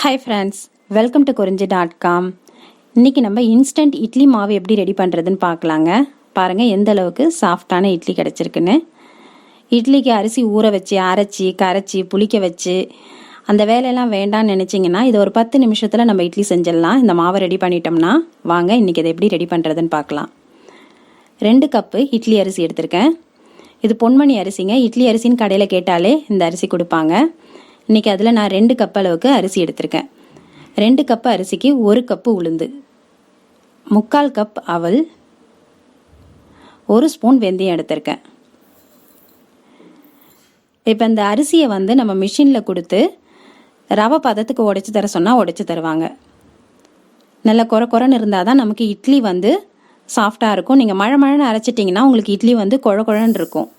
Hi friends, welcome to குறிஞ்சி.com. இன்றைக்கி நம்ம இன்ஸ்டன்ட் இட்லி மாவு எப்படி ரெடி பண்ணுறதுன்னு பார்க்கலாங்க. பாருங்கள் எந்த அளவுக்கு சாஃப்டான இட்லி கிடச்சிருக்குன்னு. இட்லிக்கு அரிசி ஊற வச்சு அரைச்சி கரைச்சி புளிக்க வச்சு அந்த வேலையெல்லாம் வேண்டான்னு நினச்சிங்கன்னா இது ஒரு 10 நிமிஷத்தில் நம்ம இட்லி செஞ்சிடலாம். இந்த மாவை ரெடி பண்ணிட்டோம்னா வாங்க இன்றைக்கி இதை எப்படி ரெடி பண்ணுறதுன்னு பார்க்கலாம். 2 கப்பு இட்லி அரிசி எடுத்திருக்கேன். இது பொன்மணி அரிசிங்க. இட்லி அரிசின்னு கடையில் கேட்டாலே இந்த அரிசி கொடுப்பாங்க. இன்றைக்கி அதில் நான் 2 கப் அளவுக்கு அரிசி எடுத்திருக்கேன். 2 கப்பு அரிசிக்கு 1 கப்பு உளுந்து, 3/4 கப் அவல், 1 ஸ்பூன் வெந்தயம் எடுத்திருக்கேன். இப்போ இந்த அரிசியை நம்ம மிஷினில் கொடுத்து ரவை பதத்துக்கு உடைச்சி தர சொன்னால் உடைச்சி தருவாங்க. நல்ல குறன்னு இருந்தால் தான் நமக்கு இட்லி சாஃப்டாக இருக்கும். நீங்கள் மழைன்னு அரைச்சிட்டிங்கன்னா உங்களுக்கு இட்லி குழன்னு இருக்கும்.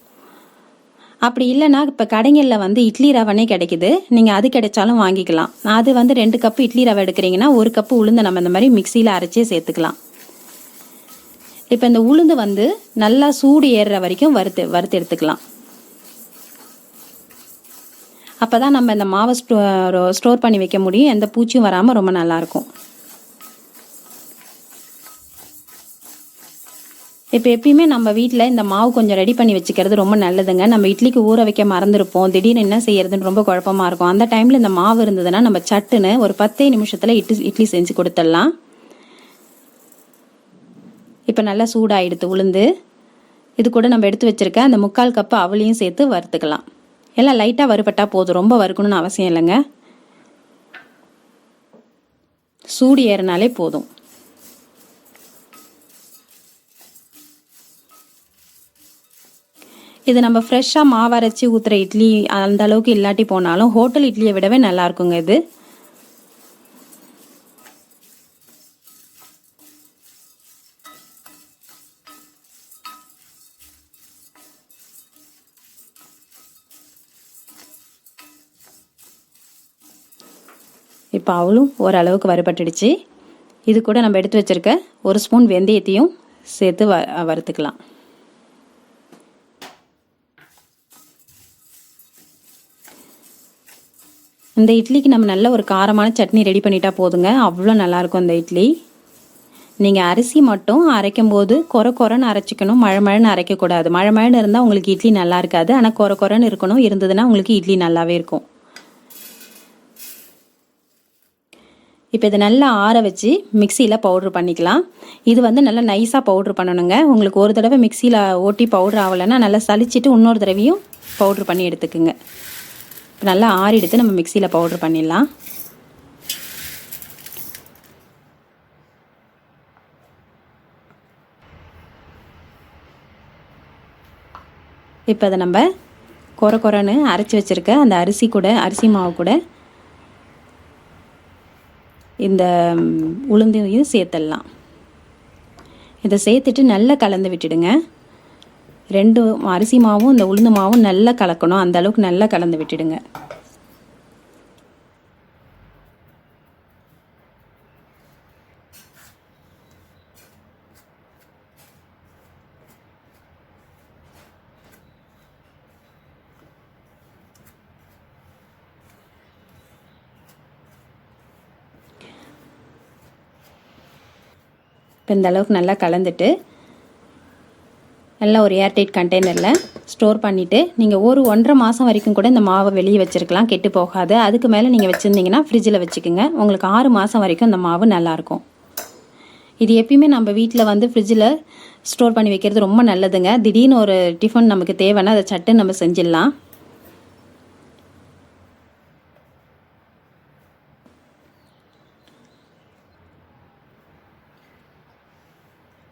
அப்படி இல்லைன்னா இப்போ கடைகளில் இட்லி ரவைனே கிடைக்குது. நீங்கள் அது கிடைச்சாலும் வாங்கிக்கலாம். அது 2 கப்பு இட்லி ரவை எடுக்கிறீங்கன்னா 1 கப்பு உளுந்து நம்ம இந்த மாதிரி மிக்சியில் அரைச்சே சேர்த்துக்கலாம். இப்போ இந்த உளுந்து நல்லா சூடு ஏறுற வரைக்கும் வறுத்து எடுத்துக்கலாம். அப்போ தான் நம்ம இந்த மாவை ஸ்டோர் பண்ணி வைக்க முடியும். எந்த பூச்சியும் வராமல் ரொம்ப நல்லாயிருக்கும். இப்போ எப்பயுமே நம்ம வீட்டில் இந்த மாவு கொஞ்சம் ரெடி பண்ணி வச்சுக்கிறது ரொம்ப நல்லதுங்க. நம்ம இட்லிக்கு ஊற வைக்க மறந்துருப்போம். திடீர்னு என்ன செய்யறதுன்னு ரொம்ப குழப்பமாக இருக்கும். அந்த டைமில் இந்த மாவு இருந்ததுன்னா நம்ம சட்டுன்னு ஒரு 10 நிமிஷத்தில் இட்லி செஞ்சு கொடுத்துடலாம். இப்போ நல்லா சூடாகிடுது உளுந்து. இது கூட நம்ம எடுத்து வச்சுருக்க அந்த 3/4 கப்பு அவளையும் சேர்த்து வறுத்துக்கலாம். எல்லாம் லைட்டாக வறுபட்டால் போதும், ரொம்ப வறுக்கணும்னு அவசியம் இல்லைங்க. சூடு ஏறினாலே போதும். இது நம்ம ஃப்ரெஷ்ஷாக மாவு அரைச்சி ஊற்றுற இட்லி அந்த அளவுக்கு இல்லாட்டி போனாலும் ஹோட்டல் இட்லியை விடவே நல்லா இருக்குங்க இது. இப்போ அவளும் ஓரளவுக்கு வறுபட்டுடுச்சு. இது கூட நம்ம எடுத்து வச்சிருக்க 1 ஸ்பூன் வெந்தயத்தையும் சேர்த்து வறுத்துக்கலாம். இந்த இட்லிக்கு நம்ம நல்ல ஒரு காரமான சட்னி ரெடி பண்ணிட்டா போதுங்க. அவ்வளோ நல்லாயிருக்கும் இந்த இட்லி. நீங்கள் அரிசி மட்டும் அரைக்கும் போது குறன்னு அரைச்சிக்கணும். மழைன்னு அரைக்கக்கூடாது. மழைன்னு இருந்தால் உங்களுக்கு இட்லி நல்லா இருக்காது. ஆனால் குறன்னு இருக்கணும். இருந்ததுன்னா உங்களுக்கு இட்லி நல்லாவே இருக்கும். இப்போ இதை நல்லா ஆற வச்சு மிக்சியில் பவுட்ரு பண்ணிக்கலாம். இது நல்லா நைஸாக பவுட்ரு பண்ணணுங்க. உங்களுக்கு ஒரு தடவை மிக்சியில் ஓட்டி பவுட்ரு ஆகலைன்னா நல்லா சலிச்சிட்டு இன்னொரு தடவையும் பவுட்ரு பண்ணி எடுத்துக்குங்க. நல்லா ஆறி எடுத்து நம்ம மிக்சியில் பவுட்ரு பண்ணிடலாம். இப்போ அதை நம்ம குறன்னு அரைச்சி வச்சுருக்க அந்த அரிசி மாவு கூட இந்த உளுந்தையும் சேர்த்துடலாம். இதை சேர்த்துட்டு நல்லா கலந்து விட்டுடுங்க. 2 அரிசி மாவும் இந்த உளுந்து மாவும் நல்லா கலக்கணும். அந்த அளவுக்கு நல்லா கலந்து விட்டுடுங்க. இப்போ இந்த அளவுக்கு நல்லா கலந்துட்டு நல்லா ஒரு ஏர்டைட் கண்டெய்னரில் ஸ்டோர் பண்ணிவிட்டு நீங்கள் 1-1.5 மாதம் வரைக்கும் கூட இந்த மாவை வெளியே வச்சுருக்கலாம். கெட்டு போகாது. அதுக்கு மேலே நீங்கள் வச்சுருந்தீங்கன்னா ஃப்ரிட்ஜில் வச்சுக்கோங்க. உங்களுக்கு 6 மாதம் வரைக்கும் இந்த மாவு நல்லாயிருக்கும். இது எப்பயுமே நம்ம வீட்டில் ஃப்ரிட்ஜில் ஸ்டோர் பண்ணி வைக்கிறது ரொம்ப நல்லதுங்க. திடீர்னு ஒரு டிஃபன் நமக்கு தேவைன்னா அதை சட்டு நம்ம செஞ்சிடலாம்.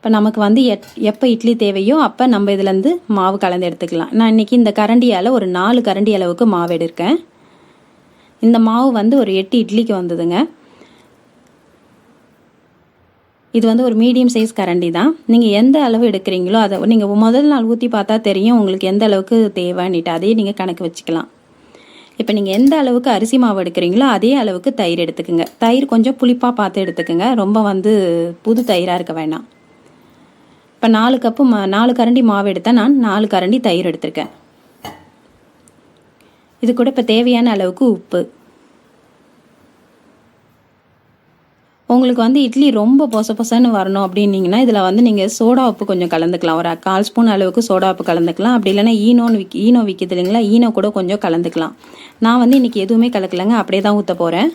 இப்போ நமக்கு எப்போ இட்லி தேவையோ அப்போ நம்ம இதுலேருந்து மாவு கலந்து எடுத்துக்கலாம். நான் இன்றைக்கி இந்த கரண்டியால் ஒரு 4 கரண்டி அளவுக்கு மாவு எடுக்கேன். இந்த மாவு ஒரு 8 இட்லிக்கு வந்ததுங்க. இது ஒரு மீடியம் சைஸ் கரண்டி தான். நீங்கள் எந்த அளவு எடுக்கிறீங்களோ அதை நீங்கள் முதல் நாள் ஊற்றி பார்த்தா தெரியும் உங்களுக்கு எந்த அளவுக்கு தேவைன்னுட்டு. அதையே நீங்கள் கணக்கு வச்சுக்கலாம். இப்போ நீங்கள் எந்த அளவுக்கு அரிசி மாவு எடுக்கிறீங்களோ அதே அளவுக்கு தயிர் எடுத்துக்கோங்க. தயிர் கொஞ்சம் புளிப்பாக பார்த்து எடுத்துக்கோங்க. ரொம்ப புது தயிராக இருக்க வேண்டாம். இப்போ 4 கரண்டி மாவு எடுத்தால் நான் 4 கரண்டி தயிர் எடுத்திருக்கேன். இது கூட இப்போ தேவையான அளவுக்கு உப்பு, உங்களுக்கு வந்து இட்லி ரொம்ப பொச பொசன்னு வரணும் அப்படின்னீங்கன்னா இதில் வந்து நீங்கள் சோடா உப்பு கொஞ்சம் கலந்துக்கலாம். ஒரு 1/4 ஸ்பூன் அளவுக்கு சோடா உப்பு கலந்துக்கலாம். அப்படி இல்லைன்னா ஈனோ விற்கிது இல்லைங்களா, ஈனோ கூட கொஞ்சம் கலந்துக்கலாம். நான் வந்து இன்றைக்கி எதுவுமே கலக்கலைங்க, அப்படியே தான் ஊற்ற போகிறேன்.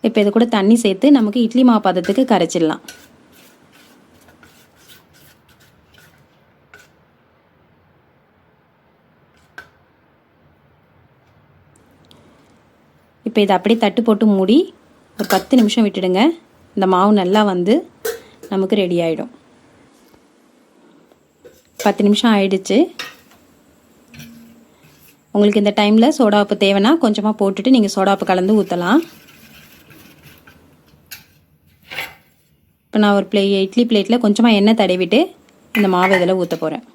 இப்போ இது கூட தண்ணி சேர்த்து நமக்கு இட்லி மாவு பதத்துக்கு கரைச்சிடலாம். இப்போ இதை அப்படியே தட்டு போட்டு மூடி ஒரு 10 நிமிஷம் விட்டுடுங்க. இந்த மாவு நல்லா வந்து நமக்கு ரெடி ஆகிடும். 10 நிமிஷம் ஆயிடுச்சு. உங்களுக்கு இந்த டைமில் சோடா உப்பு தேவைன்னா கொஞ்சமாக போட்டுட்டு நீங்கள் சோடா உப்பு கலந்து ஊற்றலாம். இப்போ நான் ஒரு இட்லி பிளேட்டில் கொஞ்சமாக எண்ணெய் தடவிட்டு இந்த மாவு இதில் ஊற்ற போகிறேன்.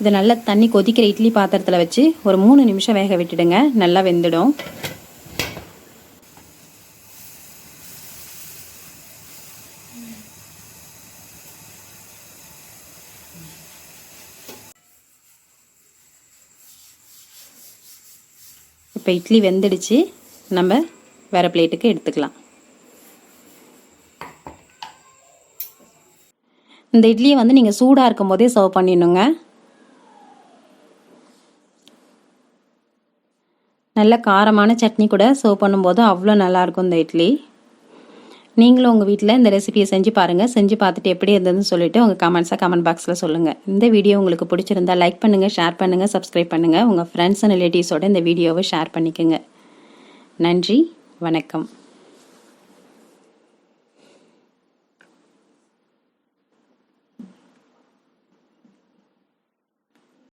இது நல்லா தண்ணி கொதிக்கிற இட்லி பாத்திரத்தில் வச்சு ஒரு 3 நிமிஷம் வேக விட்டுடுங்க. நல்லா வெந்துடும். இப்போ இட்லி வெந்துடுச்சு. நம்ம வேறு பிளேட்டுக்கு எடுத்துக்கலாம். இந்த இட்லியை வந்து நீங்கள் சூடாக இருக்கும் போதே சர்வ் பண்ணிடணுங்க. நல்ல காரமான சட்னி கூட சர்வ் பண்ணும்போது அவ்வளோ நல்லாயிருக்கும் இந்த இட்லி. நீங்களும் உங்கள் வீட்டில் இந்த ரெசிபியை செஞ்சு பாருங்கள். செஞ்சு பார்த்துட்டு எப்படி இருந்ததுன்னு சொல்லிவிட்டு உங்கள் கமெண்ட் பாக்ஸில் சொல்லுங்கள். இந்த வீடியோ உங்களுக்கு பிடிச்சிருந்தா லைக் பண்ணுங்கள், ஷேர் பண்ணுங்கள், சப்ஸ்கிரைப் பண்ணுங்கள். உங்கள் ஃப்ரெண்ட்ஸ் அண்ட் ரிலேட்டிவ்ஸோட இந்த வீடியோவை ஷேர் பண்ணிக்கோங்க. நன்றி, வணக்கம்.